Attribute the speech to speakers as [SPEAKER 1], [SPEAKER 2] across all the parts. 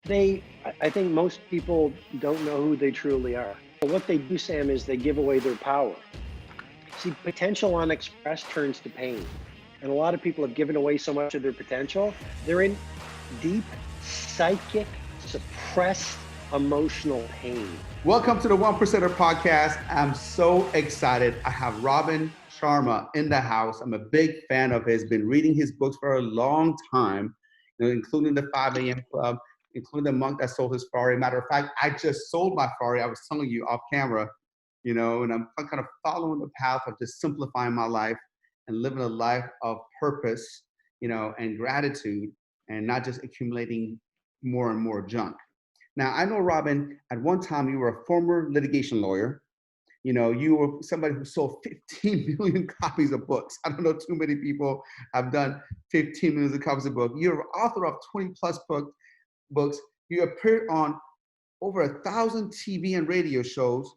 [SPEAKER 1] I think most people don't know who they truly are. But what they do, Sam, is they give away their power. See, potential unexpressed turns to pain. And a lot of people have given away so much of their potential. They're in deep, psychic, suppressed emotional pain.
[SPEAKER 2] Welcome to the One Percenter podcast. I'm so excited. I have Robin Sharma in the house. I'm a big fan of his, been reading his books for a long time, including the 5 a.m. Club, including The Monk That Sold His Ferrari. Matter of fact, I just sold my Ferrari. I was telling you off camera, and I'm kind of following the path of just simplifying my life and living a life of purpose, and gratitude, and not just accumulating more and more junk. Now, I know, Robin, at one time you were a former litigation lawyer. You were somebody who sold 15 million copies of books. I don't know too many people have done 15 million copies of books. You're an author of 20 plus books. You appeared on over 1,000 TV and radio shows.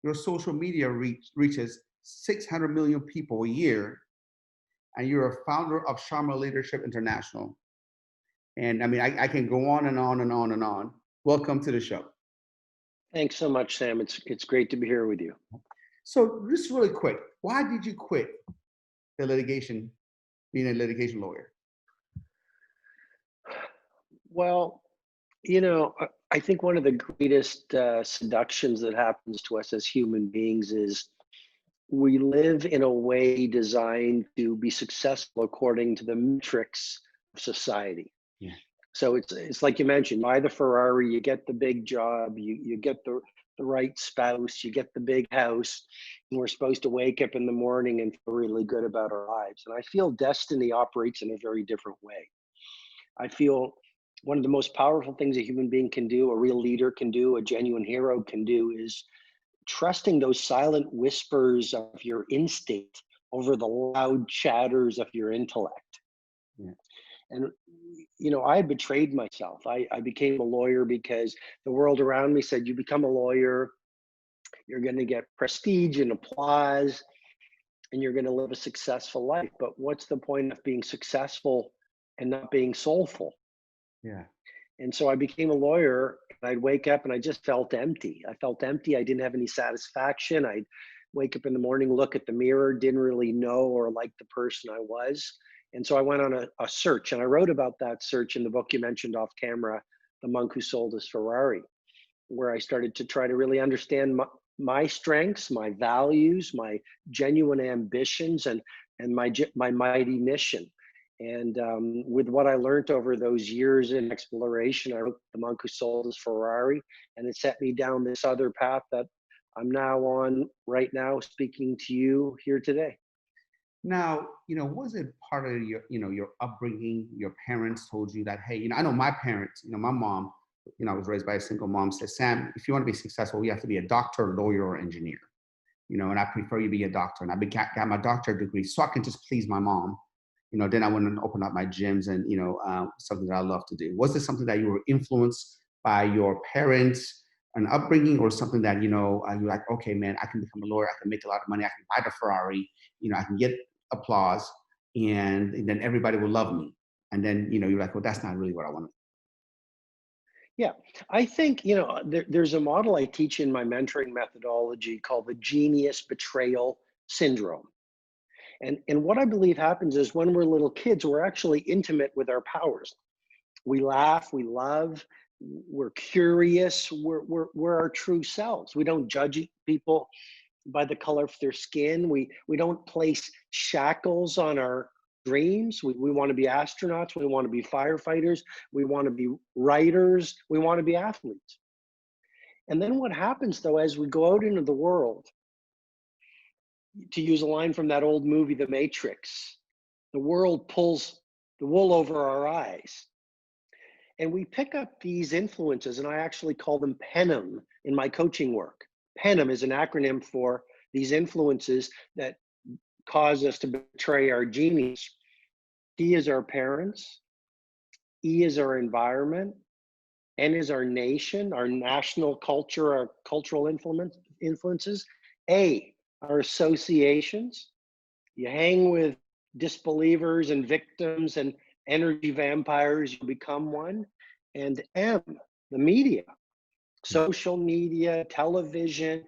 [SPEAKER 2] Your social media reaches 600 million people a year. And you're a founder of Sharma Leadership International. And I mean, I can go on and on and on and on. Welcome to the show.
[SPEAKER 1] Thanks so much, Sam. It's great to be here with you.
[SPEAKER 2] So just really quick, why did you quit the litigation, being a litigation lawyer?
[SPEAKER 1] Well, I think one of the greatest seductions that happens to us as human beings is we live in a way designed to be successful according to the metrics of society.
[SPEAKER 2] Yeah.
[SPEAKER 1] So it's like you mentioned, you buy the Ferrari, you get the big job, you get the right spouse, you get the big house, and we're supposed to wake up in the morning and feel really good about our lives. And I feel destiny operates in a very different way. I feel one of the most powerful things a human being can do, a real leader can do, a genuine hero can do, is trusting those silent whispers of your instinct over the loud chatters of your intellect.
[SPEAKER 2] Yeah.
[SPEAKER 1] And I betrayed myself. I became a lawyer because the world around me said, you become a lawyer, you're going to get prestige and applause, and you're going to live a successful life. But what's the point of being successful and not being soulful?
[SPEAKER 2] Yeah.
[SPEAKER 1] And so I became a lawyer, and I'd wake up and I just felt empty. I felt empty. I didn't have any satisfaction. I'd wake up in the morning, look at the mirror, didn't really know or like the person I was. And so I went on a search, and I wrote about that search in the book you mentioned off camera, The Monk Who Sold His Ferrari, where I started to try to really understand my strengths, my values, my genuine ambitions, and my mighty mission. And with what I learned over those years in exploration, I wrote The Monk Who Sold His Ferrari, and it set me down this other path that I'm now on right now, speaking to you here today.
[SPEAKER 2] Now, was it part of your upbringing? Your parents told you that, hey, I know my parents, my mom, I was raised by a single mom, said, Sam, if you want to be successful, you have to be a doctor, lawyer, or engineer. And I prefer you be a doctor. And got my doctorate degree so I can just please my mom. Then I went and opened up my gyms and, something that I love to do. Was this something that you were influenced by your parents and upbringing, or something that, you're like, okay, man, I can become a lawyer. I can make a lot of money. I can buy the Ferrari. I can get applause, and then everybody will love me. And then, you're like, well, that's not really what I want to do.
[SPEAKER 1] Yeah, I think, there's a model I teach in my mentoring methodology called the genius betrayal syndrome. And what I believe happens is when we're little kids, we're actually intimate with our powers. We laugh, we love, we're curious, we're our true selves. We don't judge people by the color of their skin. We don't place shackles on our dreams. We want to be astronauts. We want to be firefighters. We want to be writers. We want to be athletes. And then what happens, though, as we go out into the world, to use a line from that old movie, The Matrix, the world pulls the wool over our eyes. And we pick up these influences, and I actually call them PENM in my coaching work. PENM is an acronym for these influences that cause us to betray our genius. P is our parents, E is our environment, N is our nation, our national culture, our cultural influences, A, our associations. You hang with disbelievers and victims and energy vampires, you become one. and M, the media, social media, television.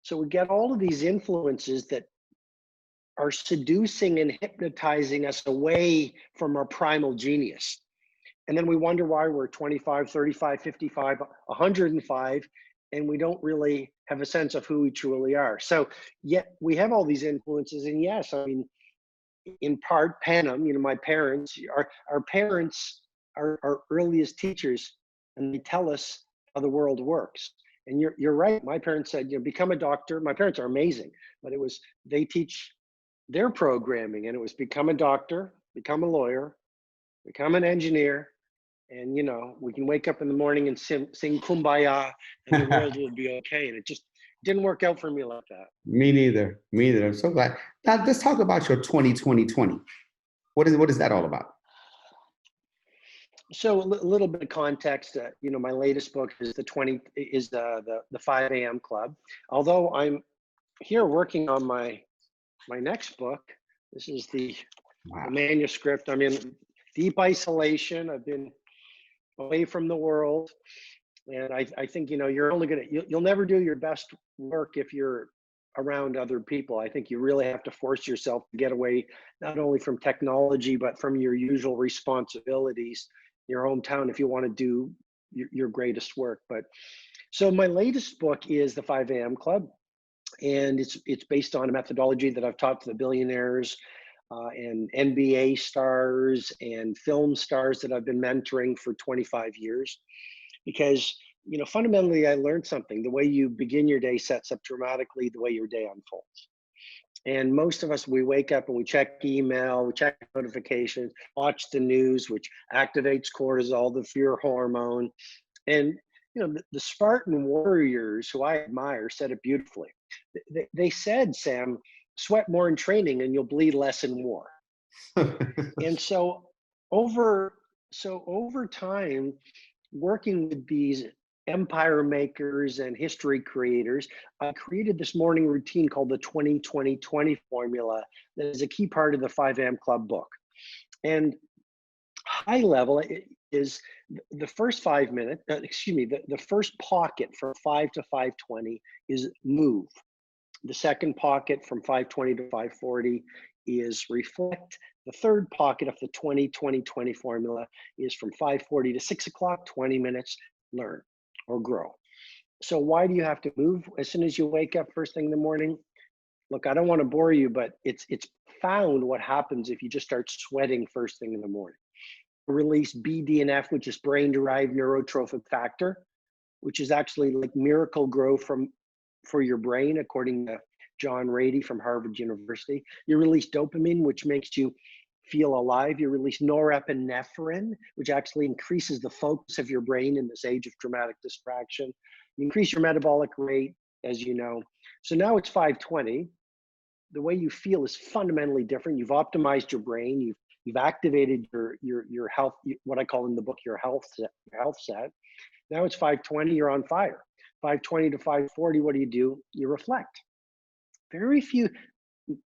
[SPEAKER 1] So we get all of these influences that are seducing and hypnotizing us away from our primal genius. And then we wonder why we're 25, 35, 55, 105, and we don't really have a sense of who we truly are. So, yet we have all these influences. And yes, I mean, in part, Panem, my parents, our parents are our earliest teachers, and they tell us how the world works. And you're right. My parents said, become a doctor. My parents are amazing, but it was, they teach their programming, and it was become a doctor, become a lawyer, become an engineer, and we can wake up in the morning and sing kumbaya, and the world will be okay. And it just didn't work out for me like that.
[SPEAKER 2] Me neither. Me neither. I'm so glad. Now let's talk about your 2020. What is that all about?
[SPEAKER 1] So a little bit of context. My latest book is the 5 a.m. Club. Although I'm here working on my next book, this is the manuscript. I'm in deep isolation. I've been away from the world, and I think you're only you'll never do your best work if you're around other people. I think you really have to force yourself to get away, not only from technology, but from your usual responsibilities, your hometown, if you want to do your greatest work. But so my latest book is the 5 a.m. Club, and it's based on a methodology that I've taught to the billionaires and NBA stars and film stars that I've been mentoring for 25 years. Because fundamentally, I learned something. The way you begin your day sets up dramatically the way your day unfolds. And most of us, we wake up and we check email, we check notifications, watch the news, which activates cortisol, the fear hormone. And the Spartan warriors, who I admire, said it beautifully. They said, Sam, sweat more in training and you'll bleed less in war. And over time, working with these empire makers and history creators, I created this morning routine called the 20-20-20 formula that is a key part of the 5 a.m. Club book. And high level is the first 5 minutes, the first pocket from 5 to 5:20 is move. The second pocket from 5:20 to 5:40 is reflect. The third pocket of the 20-20-20 formula is from 5:40 to 6 o'clock, 20 minutes, learn or grow. So why do you have to move as soon as you wake up first thing in the morning? Look, I don't want to bore you, but it's found what happens if you just start sweating first thing in the morning. Release BDNF, which is brain-derived neurotrophic factor, which is actually like miracle grow for your brain, according to John Rady from Harvard University. You release dopamine, which makes you feel alive. You release norepinephrine, which actually increases the focus of your brain in this age of dramatic distraction. You increase your metabolic rate, as you know. So now it's 5:20. The way you feel is fundamentally different. You've optimized your brain. You've activated your health, what I call in the book your health set. Now it's 5:20. You're on fire. 5:20 to 5:40. What do? You reflect.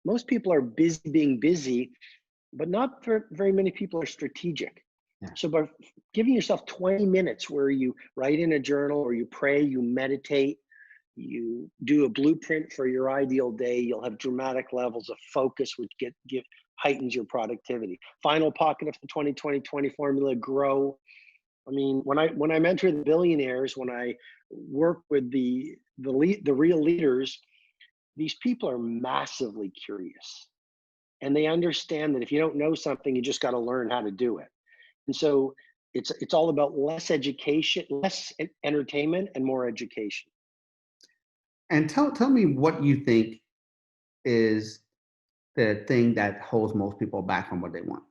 [SPEAKER 1] Most people are busy being busy, but not very many people are strategic. Yeah. So by giving yourself 20 minutes where you write in a journal or you pray, you meditate, you do a blueprint for your ideal day, you'll have dramatic levels of focus, which heightens your productivity. Final pocket of the 20-20-20 formula, grow. I mean, when I mentor the billionaires, when I work with the real leaders, these people are massively curious. And they understand that if you don't know something, you just got to learn how to do it. And so it's all about less education, less entertainment, and more education.
[SPEAKER 2] And tell me what you think is the thing that holds most people back from what they want.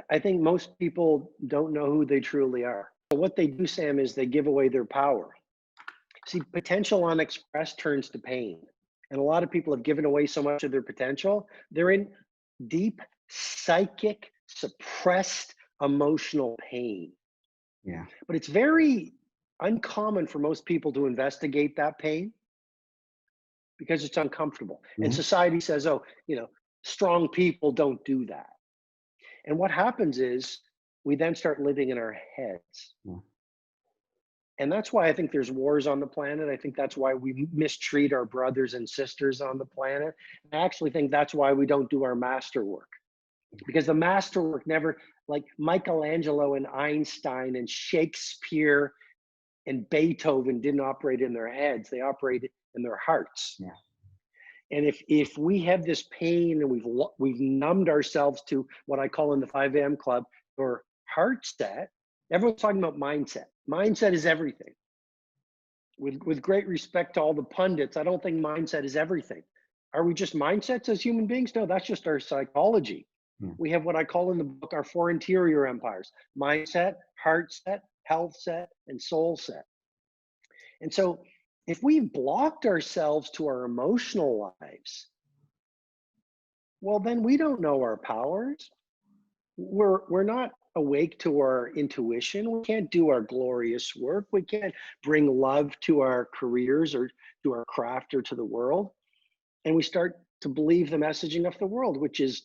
[SPEAKER 1] I think most people don't know who they truly are. So what they do, Sam, is they give away their power. See, potential unexpressed turns to pain. And a lot of people have given away so much of their potential. They're in deep psychic, suppressed emotional pain.
[SPEAKER 2] Yeah.
[SPEAKER 1] But it's very uncommon for most people to investigate that pain because it's uncomfortable. Mm-hmm. And society says, oh, strong people don't do that. And what happens is we then start living in our heads.
[SPEAKER 2] Yeah.
[SPEAKER 1] And that's why I think there's wars on the planet. I think that's why we mistreat our brothers and sisters on the planet. I actually think that's why we don't do our masterwork. Because the masterwork never, like Michelangelo and Einstein and Shakespeare and Beethoven didn't operate in their heads, they operated in their hearts.
[SPEAKER 2] Yeah.
[SPEAKER 1] And if we have this pain and we've numbed ourselves to what I call in the 5 a.m. club or heart set, everyone's talking about mindset. Mindset is everything. With great respect to all the pundits, I don't think mindset is everything. Are we just mindsets as human beings? No, that's just our psychology. We have what I call in the book our 4 interior empires: mindset, heart set, health set, and soul set. And so if we've blocked ourselves to our emotional lives, well, then we don't know our powers. We're not awake to our intuition. We can't do our glorious work. We can't bring love to our careers or to our craft or to the world. And we start to believe the messaging of the world, which is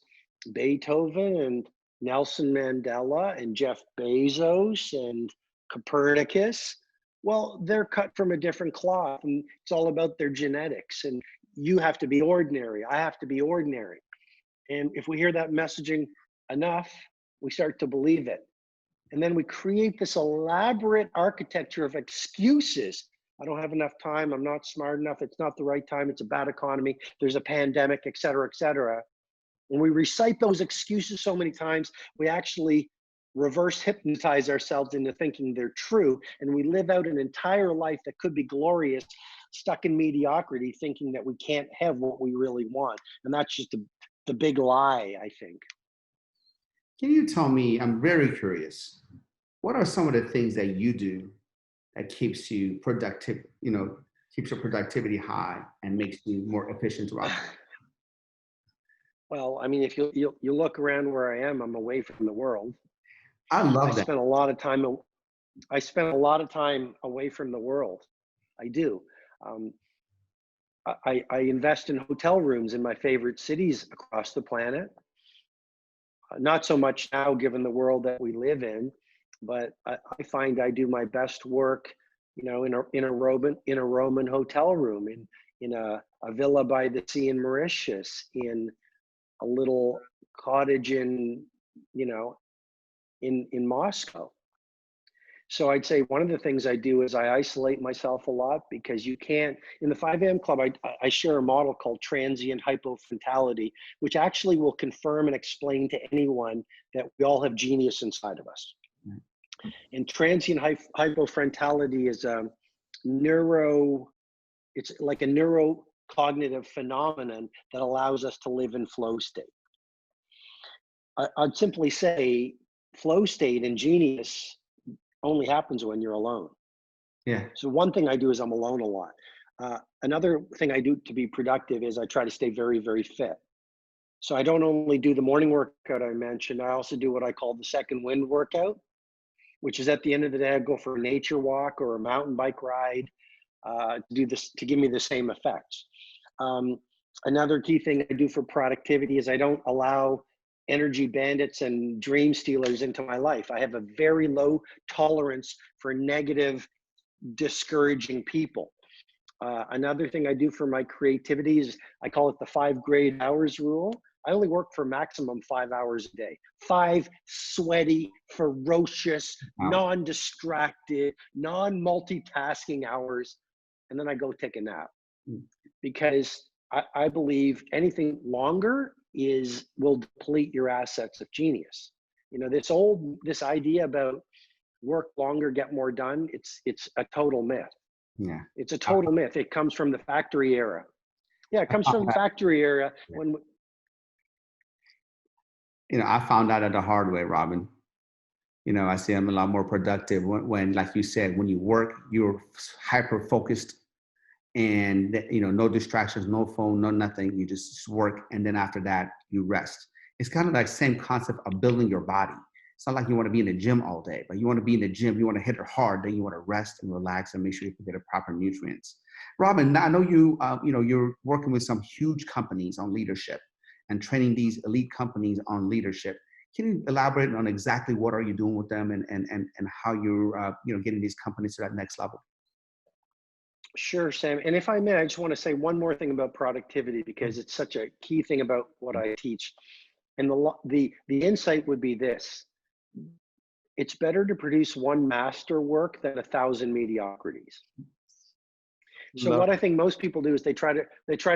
[SPEAKER 1] Beethoven and Nelson Mandela and Jeff Bezos and Copernicus. Well, they're cut from a different cloth, and it's all about their genetics. And you have to be ordinary. I have to be ordinary. And if we hear that messaging enough, we start to believe it. And then we create this elaborate architecture of excuses. I don't have enough time. I'm not smart enough. It's not the right time. It's a bad economy. There's a pandemic, et cetera, et cetera. When we recite those excuses so many times, we actually reverse hypnotize ourselves into thinking they're true. And we live out an entire life that could be glorious, stuck in mediocrity, thinking that we can't have what we really want. And that's just the big lie, I think.
[SPEAKER 2] Can you tell me, I'm very curious, what are some of the things that you do that keeps you productive, keeps your productivity high and makes you more efficient throughout the day?
[SPEAKER 1] Well, I mean, if you look around where I am, I'm away from the world.
[SPEAKER 2] I love that.
[SPEAKER 1] I spend a lot of time away from the world. I do. I invest in hotel rooms in my favorite cities across the planet. Not so much now, given the world that we live in, but I find I do my best work, in a Roman hotel room, in a villa by the sea in Mauritius, in a little cottage in Moscow. So I'd say one of the things I do is I isolate myself a lot, because you can't, in the 5 a.m. club, I share a model called transient hypofrontality, which actually will confirm and explain to anyone that we all have genius inside of us. And transient hypofrontality is it's like a neurocognitive phenomenon that allows us to live in flow state. I'd simply say flow state and genius only happens when you're alone.
[SPEAKER 2] Yeah.
[SPEAKER 1] So one thing I do is I'm alone a lot. Another thing I do to be productive is I try to stay very, very fit. So I don't only do the morning workout I mentioned, I also do what I call the second wind workout, which is at the end of the day, I go for a nature walk or a mountain bike ride to give me the same effects. Another key thing I do for productivity is I don't allow energy bandits and dream stealers into my life. I have a very low tolerance for negative, discouraging people. Another thing I do for my creativity is I call it the 5 great hours rule. I only work for maximum 5 hours a day. 5 sweaty, ferocious, non-distracted, non-multitasking hours. And then I go take a nap. Because I believe anything longer will deplete your assets of genius. This idea about work longer, get more done, it's a total myth.
[SPEAKER 2] Yeah.
[SPEAKER 1] It's a total myth. It comes from the factory era. Yeah, it comes from the factory era when
[SPEAKER 2] I found out the hard way, Robin. I say I'm a lot more productive when, like you said, when you work, you're hyper focused, and no distractions, no phone, no nothing. You just work, and then after that, you rest. It's kind of like same concept of building your body. It's not like you want to be in the gym all day, but you want to be in the gym. You want to hit it hard, then you want to rest and relax and make sure you can get the proper nutrients. Robin, I know you're working with some huge companies on leadership and training these elite companies on leadership. Can you elaborate on exactly what are you doing with them and how you're getting these companies to that next level?
[SPEAKER 1] Sure, Sam. And if I may, I just want to say one more thing about productivity because it's such a key thing about what I teach. And the insight would be this: it's better to produce one masterwork than 1,000 mediocrities. So
[SPEAKER 2] Love
[SPEAKER 1] what I think most people do is they try to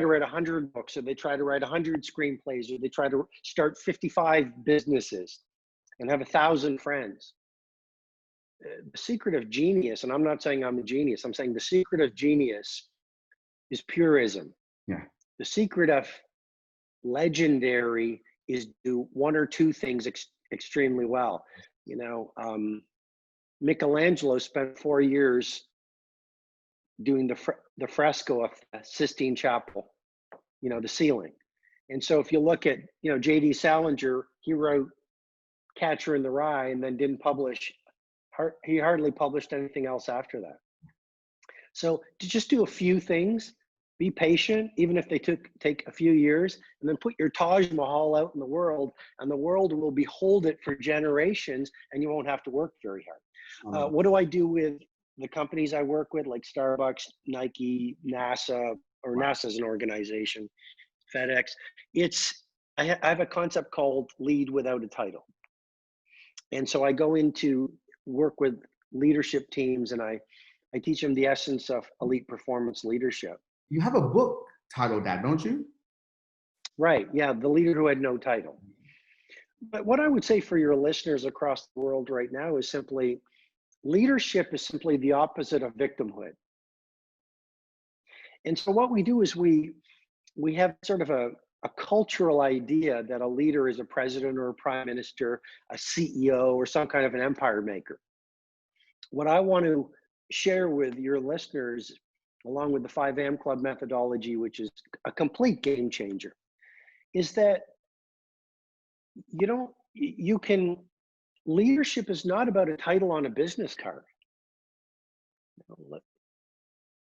[SPEAKER 1] write 100 books, or they try to write 100 screenplays, or they try to start 55 businesses and have 1,000 friends. The secret of genius, and I'm not saying I'm a genius, I'm saying the secret of genius is purism.
[SPEAKER 2] Yeah.
[SPEAKER 1] The secret of legendary is do one or two things extremely well. Michelangelo spent 4 years doing the fresco of the Sistine Chapel, the ceiling. And so if you look at, J.D. Salinger, he wrote Catcher in the Rye and then didn't publish. He hardly published anything else after that. So to just do a few things, be patient, even if they take a few years, and then put your Taj Mahal out in the world, and the world will behold it for generations, and you won't have to work very hard. What do I do with the companies I work with, like Starbucks, Nike, NASA, or NASA is an organization, FedEx? I have a concept called lead without a title. And so I go into work with leadership teams, and I teach them the essence of elite performance leadership.
[SPEAKER 2] You have a book titled that, don't you?
[SPEAKER 1] Right. Yeah. The Leader Who Had No Title. But what I would say for your listeners across the world right now is simply leadership is simply the opposite of victimhood. And so what we do is we have sort of a cultural idea that a leader is a president or a prime minister, a CEO, or some kind of an empire maker. What I want to share with your listeners, along with the 5am Club methodology, which is a complete game changer, is that leadership is not about a title on a business card.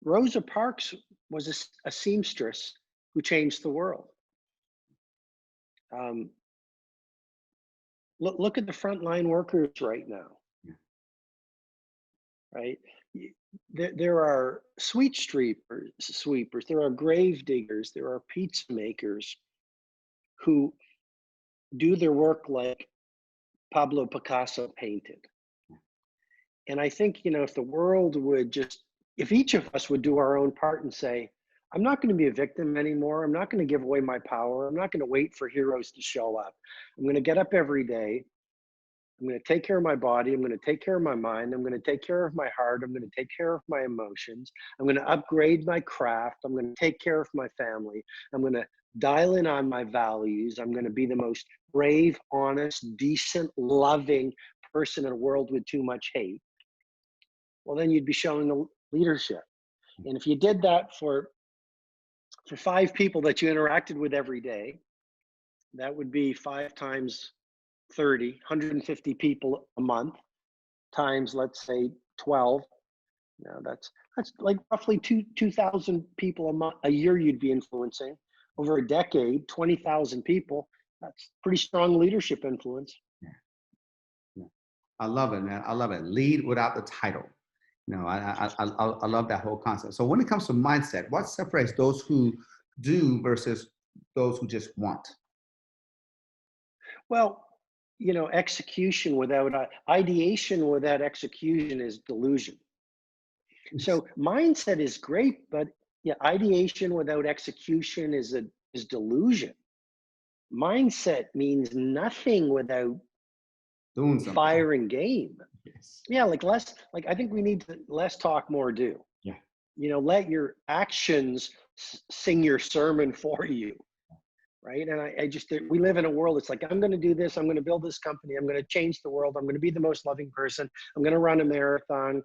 [SPEAKER 1] Rosa Parks was a seamstress who changed the world. Look at the frontline workers right now. Right? There are sweet sweepers, there are grave diggers, there are pizza makers who do their work like Pablo Picasso painted. And I think, if the world would if each of us would do our own part and say, I'm not going to be a victim anymore. I'm not going to give away my power. I'm not going to wait for heroes to show up. I'm going to get up every day. I'm going to take care of my body. I'm going to take care of my mind. I'm going to take care of my heart. I'm going to take care of my emotions. I'm going to upgrade my craft. I'm going to take care of my family. I'm going to dial in on my values. I'm going to be the most brave, honest, decent, loving person in a world with too much hate. Well, then you'd be showing the leadership. And if you did that for 5 people that you interacted with every day, that would be 5 times 30, 150 people a month, times, let's say, 12. Now that's like roughly 2,000 people a year you'd be influencing. Over a decade, 20,000 people. That's pretty strong leadership influence.
[SPEAKER 2] Yeah. I love it, man. I love it. Lead without the title. I love that whole concept. So when it comes to mindset, what separates those who do versus those who just want?
[SPEAKER 1] Well, execution without ideation without execution is delusion. So mindset is great, but ideation without execution is delusion. Mindset means nothing without
[SPEAKER 2] doing something.
[SPEAKER 1] Fire and game.
[SPEAKER 2] Yes.
[SPEAKER 1] Yeah, I think we need to less talk, more do.
[SPEAKER 2] Yeah.
[SPEAKER 1] Let your actions sing your sermon for you. Right. And we live in a world. It's like, I'm going to do this. I'm going to build this company. I'm going to change the world. I'm going to be the most loving person. I'm going to run a marathon.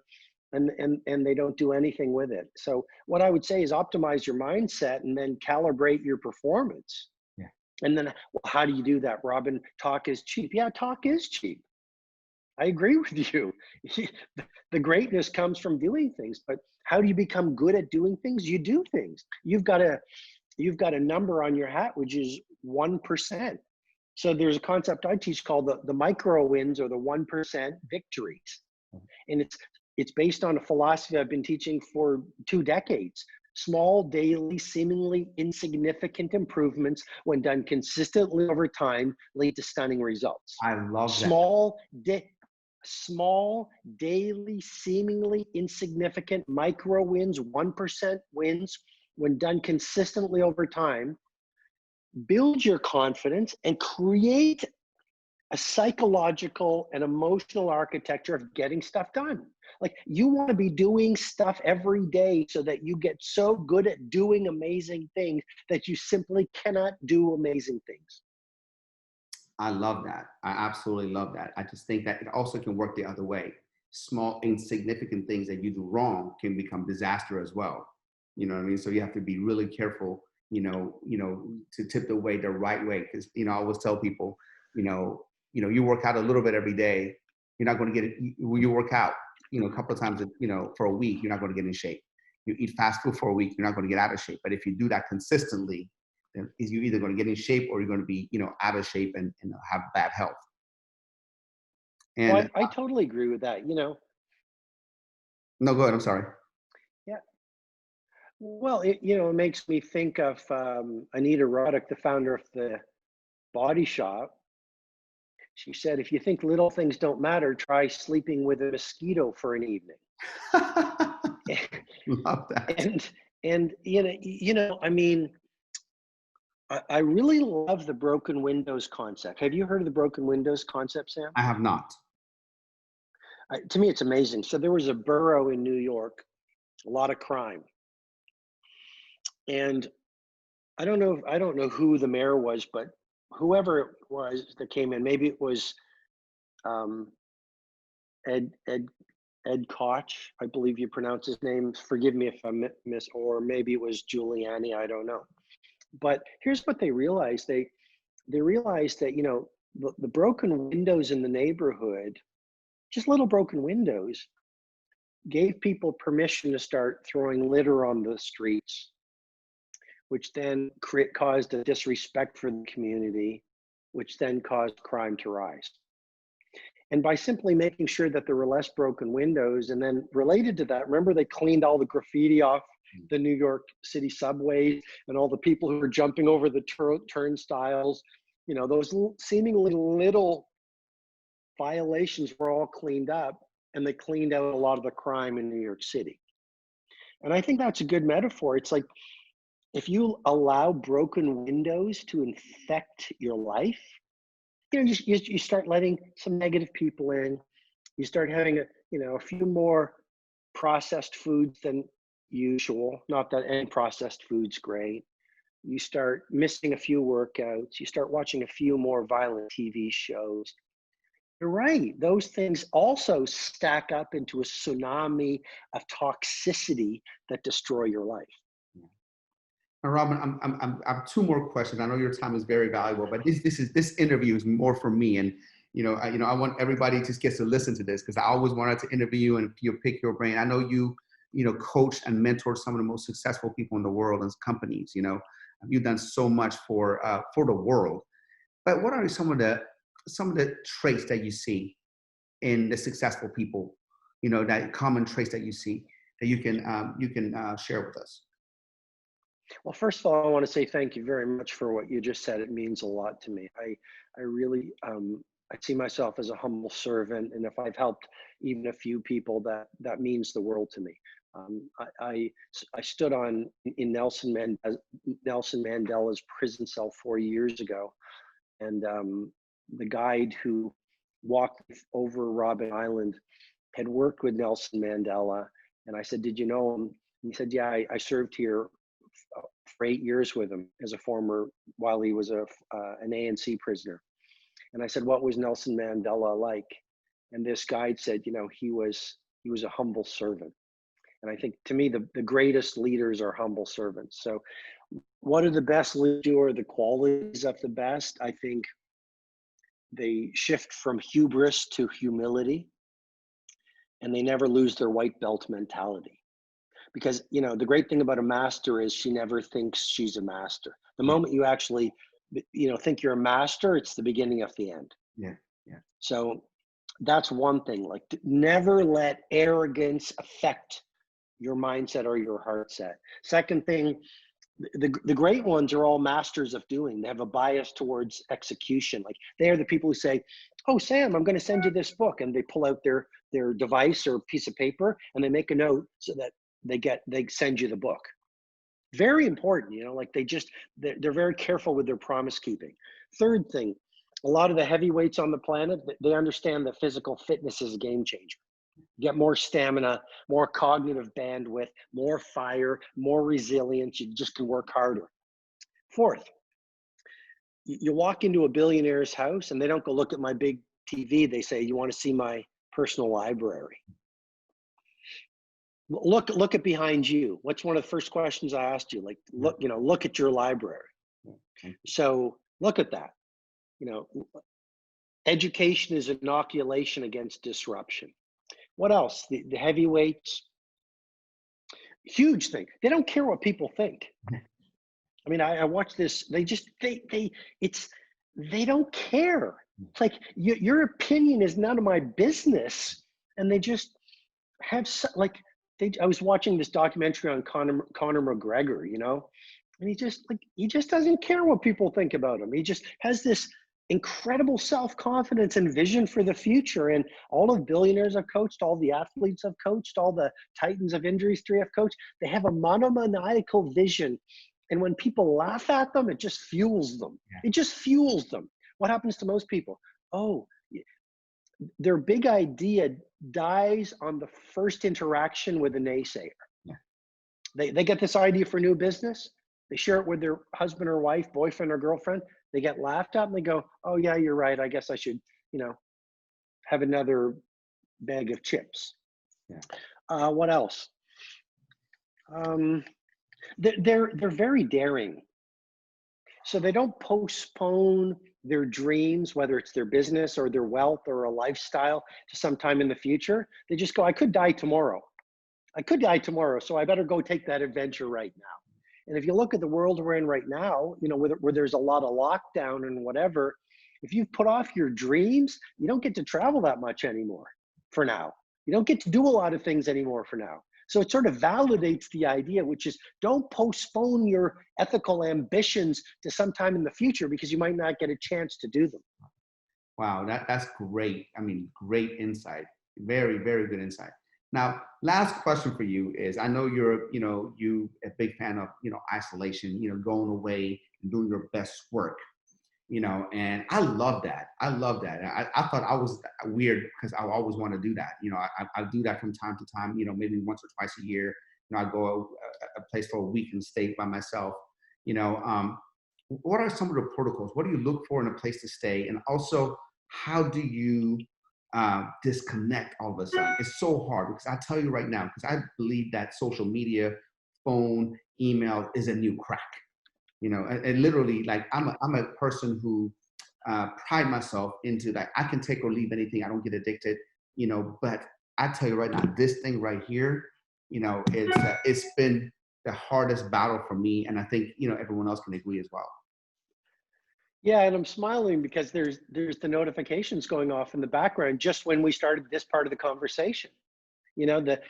[SPEAKER 1] And they don't do anything with it. So what I would say is optimize your mindset and then calibrate your performance.
[SPEAKER 2] Yeah.
[SPEAKER 1] And then, well, how do you do that, Robin? Talk is cheap. Yeah, talk is cheap. I agree with you. The greatness comes from doing things, but how do you become good at doing things? You do things. You've got a number on your hat, which is 1%. So there's a concept I teach called the micro wins, or the 1% victories. And it's based on a philosophy I've been teaching for 2 decades. Small, daily, seemingly insignificant improvements, when done consistently over time, lead to stunning results.
[SPEAKER 2] I love that.
[SPEAKER 1] Small, daily, seemingly insignificant micro wins, 1% wins, when done consistently over time, build your confidence and create a psychological and emotional architecture of getting stuff done. Like, you want to be doing stuff every day so that you get so good at doing amazing things that you simply cannot do amazing things.
[SPEAKER 2] I love that. I absolutely love that. I just think that it also can work the other way. Small, insignificant things that you do wrong can become disaster as well. You know what I mean? So you have to be really careful, to tip the way the right way. Because, I always tell people, you work out a little bit every day, you're not going to get it. You work out, a couple of times, for a week, you're not going to get in shape. You eat fast food for a week, you're not going to get out of shape. But if you do that consistently, then you're either going to get in shape, or you're going to be, out of shape and have bad health. And
[SPEAKER 1] Well, I totally agree with that.
[SPEAKER 2] no, go ahead. I'm sorry.
[SPEAKER 1] Yeah. Well, it makes me think of Anita Roddick, the founder of the Body Shop. She said, if you think little things don't matter, try sleeping with a mosquito for an evening.
[SPEAKER 2] Love that.
[SPEAKER 1] And I mean, I really love the broken windows concept. Have you heard of the broken windows concept, Sam?
[SPEAKER 2] I have not.
[SPEAKER 1] To me, it's amazing. So there was a borough in New York, a lot of crime. And I don't know who the mayor was, but whoever it was that came in, maybe it was um, Ed Koch, I believe you pronounce his name. Forgive me if I miss, or maybe it was Giuliani. I don't know. But here's what they realized. They realized that the broken windows in the neighborhood, just little broken windows, gave people permission to start throwing litter on the streets, which then caused a disrespect for the community, which then caused crime to rise. And by simply making sure that there were less broken windows, and then related to that, remember they cleaned all the graffiti off the New York City subways, and all the people who were jumping over the turnstiles, those seemingly little violations were all cleaned up, and they cleaned out a lot of the crime in New York City. And I think that's a good metaphor. It's like, if you allow broken windows to infect your life, you start letting some negative people in. You start having a few more processed foods than usual. Not that any processed food's great. You start missing a few workouts. You start watching a few more violent TV shows. You're right. Those things also stack up into a tsunami of toxicity that destroy your life.
[SPEAKER 2] Robin, I have two more questions. I know your time is very valuable, but this interview is more for me, and I want everybody just gets to listen to this, because I always wanted to interview you and pick your brain. I know you coach and mentor some of the most successful people in the world and companies. You've done so much for the world. But what are some of the traits that you see in the successful people? That common traits that you see that you can share with us.
[SPEAKER 1] Well, first of all, I want to say thank you very much for what you just said. It means a lot to me. I really, I see myself as a humble servant, and if I've helped even a few people, that means the world to me. I stood in Nelson Mandela's prison cell 4 years ago, and the guide who walked over Robben Island had worked with Nelson Mandela, and I said, "Did you know him?" And he said, "Yeah, I served here for 8 years with him while he was an ANC prisoner." And I said, "What was Nelson Mandela like?" And this guide said, he was a humble servant. And I think, to me, the greatest leaders are humble servants. So what are the best leaders, or the qualities of the best? I think they shift from hubris to humility, and they never lose their white belt mentality. Because the great thing about a master is she never thinks she's a master. The moment you actually think you're a master, it's the beginning of the end.
[SPEAKER 2] Yeah. Yeah.
[SPEAKER 1] So that's one thing. Like, never let arrogance affect your mindset or your heart set. Second thing, the great ones are all masters of doing. They have a bias towards execution. Like, they are the people who say, "Oh, Sam, I'm going to send you this book," and they pull out their device or piece of paper and they make a note so that they send you the book. Very important, like they're very careful with their promise keeping. Third thing, a lot of the heavyweights on the planet, they understand that physical fitness is a game changer. Get more stamina, more cognitive bandwidth, more fire, more resilience. You just can work harder. Fourth, you walk into a billionaire's house and they don't go, "Look at my big TV." They say, "You want to see my personal library? Look at behind you." What's one of the first questions I asked you? Like, look at your library. So look at that. Education is inoculation against disruption. What else? The heavyweights, huge thing. They don't care what people think. I mean, I watch this. They don't care. It's like, your opinion is none of my business, and they just have I was watching this documentary on Conor McGregor, and he just doesn't care what people think about him. He just has this incredible self-confidence and vision for the future. And all of billionaires I've coached, all the athletes I've coached, all the titans of industry I've coached, they have a monomaniacal vision. And when people laugh at them, it just fuels them. Yeah. It just fuels them. What happens to most people? Oh, their big idea dies on the first interaction with a naysayer. Yeah. They get this idea for new business. They share it with their husband or wife, boyfriend or girlfriend. They get laughed at and they go, "Oh yeah, you're right. I guess I should, have another bag of chips." Yeah. What else? They're very daring. So they don't postpone their dreams, whether it's their business or their wealth or a lifestyle, to sometime in the future. They just go, "I could die tomorrow. So I better go take that adventure right now." And if you look at the world we're in right now, where there's a lot of lockdown and whatever, if you've put off your dreams, you don't get to travel that much anymore for now. You don't get to do a lot of things anymore for now. So it sort of validates the idea, which is, don't postpone your ethical ambitions to sometime in the future, because you might not get a chance to do them.
[SPEAKER 2] Wow, that's great. I mean, great insight. Very, very good insight. Now, last question for you is, I know you're a big fan of, isolation, going away and doing your best work, and I love that. I thought I was weird because I always want to do that. I do that from time to time, maybe once or twice a year. I go a place for a week and stay by myself. What are some of the protocols? What do you look for in a place to stay? And also, how do you disconnect all of a sudden? It's so hard, because I tell you right now, because I believe that social media, phone, email is a new crack. And literally, like, I'm a person who pride myself into that. I can take or leave anything. I don't get addicted, but I tell you right now, this thing right here, it's been the hardest battle for me. And I think, everyone else can agree as well.
[SPEAKER 1] Yeah, and I'm smiling because there's the notifications going off in the background just when we started this part of the conversation. The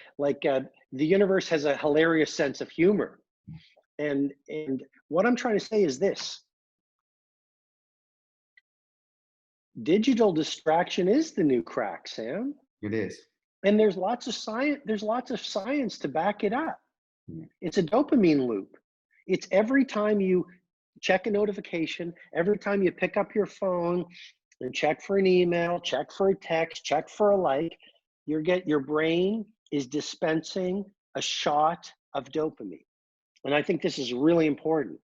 [SPEAKER 1] universe has a hilarious sense of humor. And what I'm trying to say is this: digital distraction is the new crack, Sam.
[SPEAKER 2] It is.
[SPEAKER 1] And there's lots of science to back it up. Yeah. It's a dopamine loop. It's every time you check a notification, every time you pick up your phone and check for an email, check for a text, check for a like, your brain is dispensing a shot of dopamine. And I think this is really important.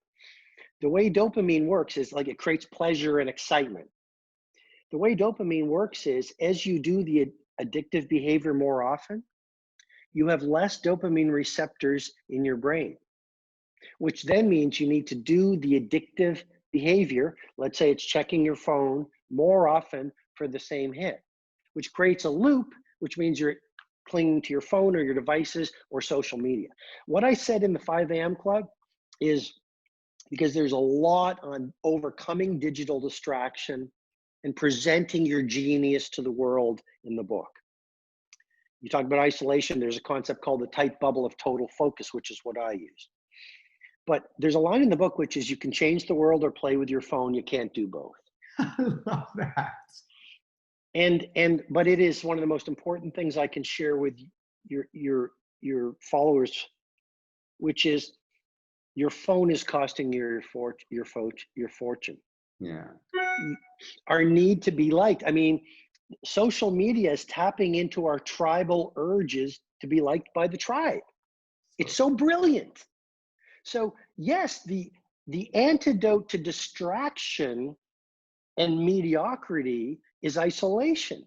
[SPEAKER 1] The way dopamine works is like, it creates pleasure and excitement. The way dopamine works is, as you do the addictive behavior more often, you have less dopamine receptors in your brain, which then means you need to do the addictive behavior. Let's say it's checking your phone more often for the same hit, which creates a loop, which means you're clinging to your phone or your devices or social media. What I said in the 5 a.m. club is, because there's a lot on overcoming digital distraction and presenting your genius to the world in the book. You talk about isolation, there's a concept called the tight bubble of total focus, which is what I use. But there's a line in the book which is, you can change the world or play with your phone, you can't do both.
[SPEAKER 2] I love that.
[SPEAKER 1] But it is one of the most important things I can share with your followers, which is your phone is costing you your fortune.
[SPEAKER 2] Yeah.
[SPEAKER 1] Our need to be liked. I mean, social media is tapping into our tribal urges to be liked by the tribe. It's so brilliant. So yes, the antidote to distraction and mediocrity is isolation.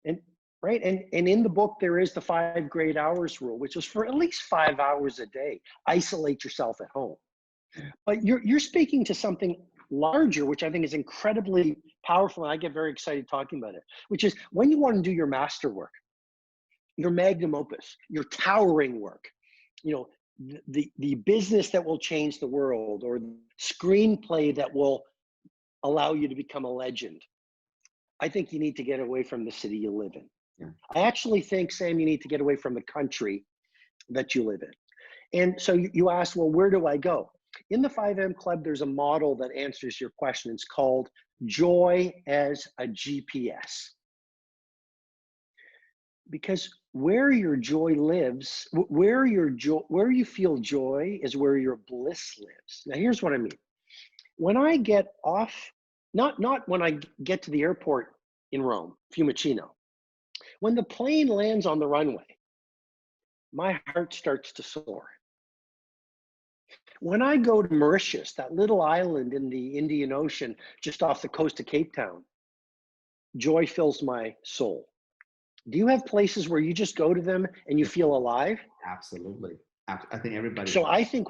[SPEAKER 1] And right, and in the book there is the 5 great hours rule, which is for at least 5 hours a day, isolate yourself at home. But you're speaking to something larger, which I think is incredibly powerful, and I get very excited talking about it, which is when you want to do your masterwork, your magnum opus, your towering work, you know, the business that will change the world, or the screenplay that will allow you to become a legend. I think you need to get away from the city you live in.
[SPEAKER 2] Yeah.
[SPEAKER 1] I actually think, Sam, you need to get away from the country that you live in. And so you asked, well, where do I go? In the 5M Club, there's a model that answers your question. It's called Joy as a GPS. Because where your joy lives, where you feel joy is where your bliss lives. Now, here's what I mean. When I get off, not when I get to the airport in Rome, Fiumicino, when the plane lands on the runway, my heart starts to soar. When I go to Mauritius, that little island in the Indian Ocean just off the coast of Cape Town, joy fills my soul. Do you have places where you just go to them and you feel alive?
[SPEAKER 2] Absolutely. I think everybody
[SPEAKER 1] So
[SPEAKER 2] does.
[SPEAKER 1] I think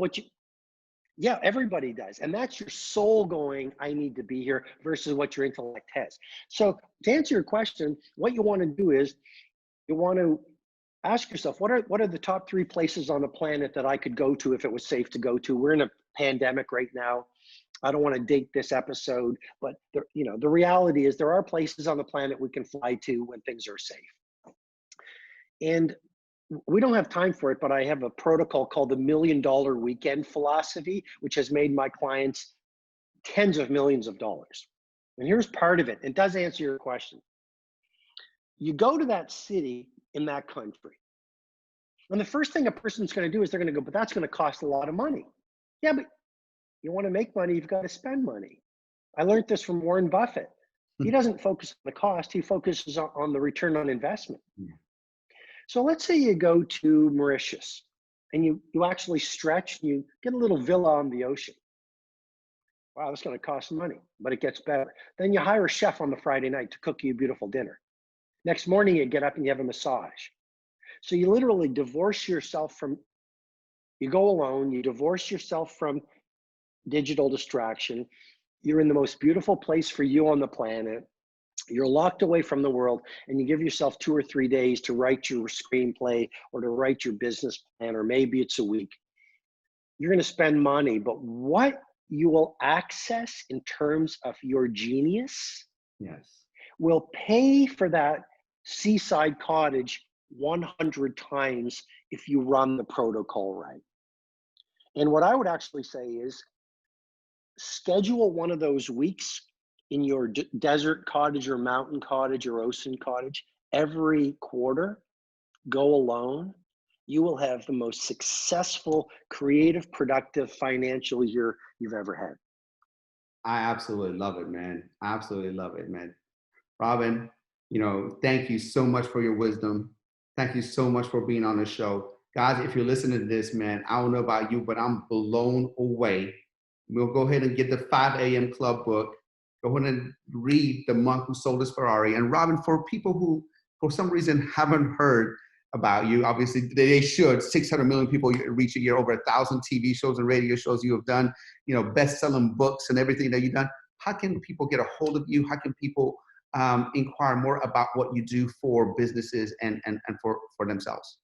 [SPEAKER 1] yeah, everybody does. And that's your soul going, I need to be here, versus what your intellect has. So to answer your question, what you want to do is you want to ask yourself, what are the top 3 places on the planet that I could go to if it was safe to go to? We're in a pandemic right now. I don't want to date this episode, but the reality is there are places on the planet we can fly to when things are safe. And we don't have time for it, but I have a protocol called the $1 Million Weekend philosophy, which has made my clients tens of millions of dollars. And here's part of it. It does answer your question. You go to that city in that country, and the first thing a person's going to do is they're going to go, but that's going to cost a lot of money. Yeah, but you want to make money, you've got to spend money. I learned this from Warren Buffett. He doesn't focus on the cost, he focuses on the return on investment.
[SPEAKER 2] Yeah.
[SPEAKER 1] So let's say you go to Mauritius and you actually stretch, and you get a little villa on the ocean. Wow, that's going to cost money, but it gets better. Then you hire a chef on the Friday night to cook you a beautiful dinner. Next morning, you get up and you have a massage. So you literally divorce yourself you go alone, you divorce yourself from digital distraction. You're in the most beautiful place for you on the planet. You're locked away from the world, and you give yourself 2 or 3 days to write your screenplay or to write your business plan, or maybe it's a week. You're going to spend money, but what you will access in terms of your genius,
[SPEAKER 2] Yes,
[SPEAKER 1] will pay for that seaside cottage 100 times if you run the protocol right. And what I would actually say is, schedule one of those weeks in your desert cottage or mountain cottage or ocean cottage every quarter. Go alone. You will have the most successful, creative, productive financial year you've ever had.
[SPEAKER 2] I absolutely love it, man. I absolutely love it, man. Robin, thank you so much for your wisdom. Thank you so much for being on the show. Guys, if you're listening to this, man, I don't know about you, but I'm blown away. We'll go ahead and get the 5 a.m. Club book. Go ahead and read The Monk Who Sold His Ferrari. And Robin, for people who, for some reason, haven't heard about you, obviously they should. 600 million people reach a year, over 1,000 TV shows and radio shows you have done, best-selling books and everything that you've done. How can people get a hold of you? How can people inquire more about what you do for businesses and for themselves?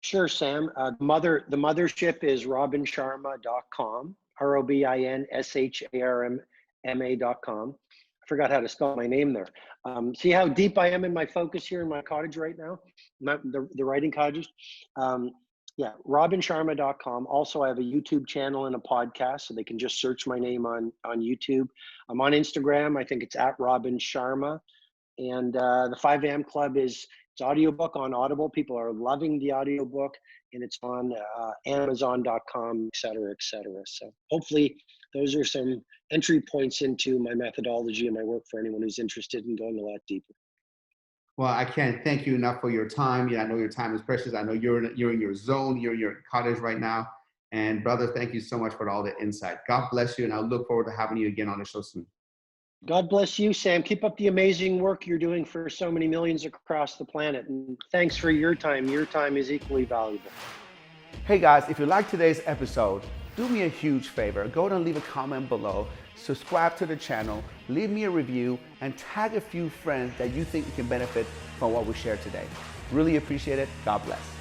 [SPEAKER 1] Sure, Sam. The mothership is robinsharma.com, ROBINSHARMA.com. I forgot how to spell my name there. See how deep I am in my focus here in my cottage right now? The writing cottages. Yeah, robinsharma.com. Also, I have a YouTube channel and a podcast, so they can just search my name on YouTube. I'm on Instagram. I think it's at Robin Sharma. And the 5 a.m. Club is it's audiobook on Audible. People are loving the audiobook, and it's on Amazon.com, et cetera, et cetera. So hopefully those are some entry points into my methodology and my work for anyone who's interested in going a lot deeper.
[SPEAKER 2] Well, I can't thank you enough for your time. I know your time is precious. I know you're in your zone, you're in your cottage right now. And brother, thank you so much for all the insight. God bless you, and I look forward to having you again on the show soon.
[SPEAKER 1] God bless you, Sam. Keep up the amazing work you're doing for so many millions across the planet. And thanks for your time. Your time is equally valuable.
[SPEAKER 3] Hey guys, if you liked today's episode, do me a huge favor. Go ahead and leave a comment below, subscribe to the channel, leave me a review, and tag a few friends that you think can benefit from what we shared today. Really appreciate it. God bless.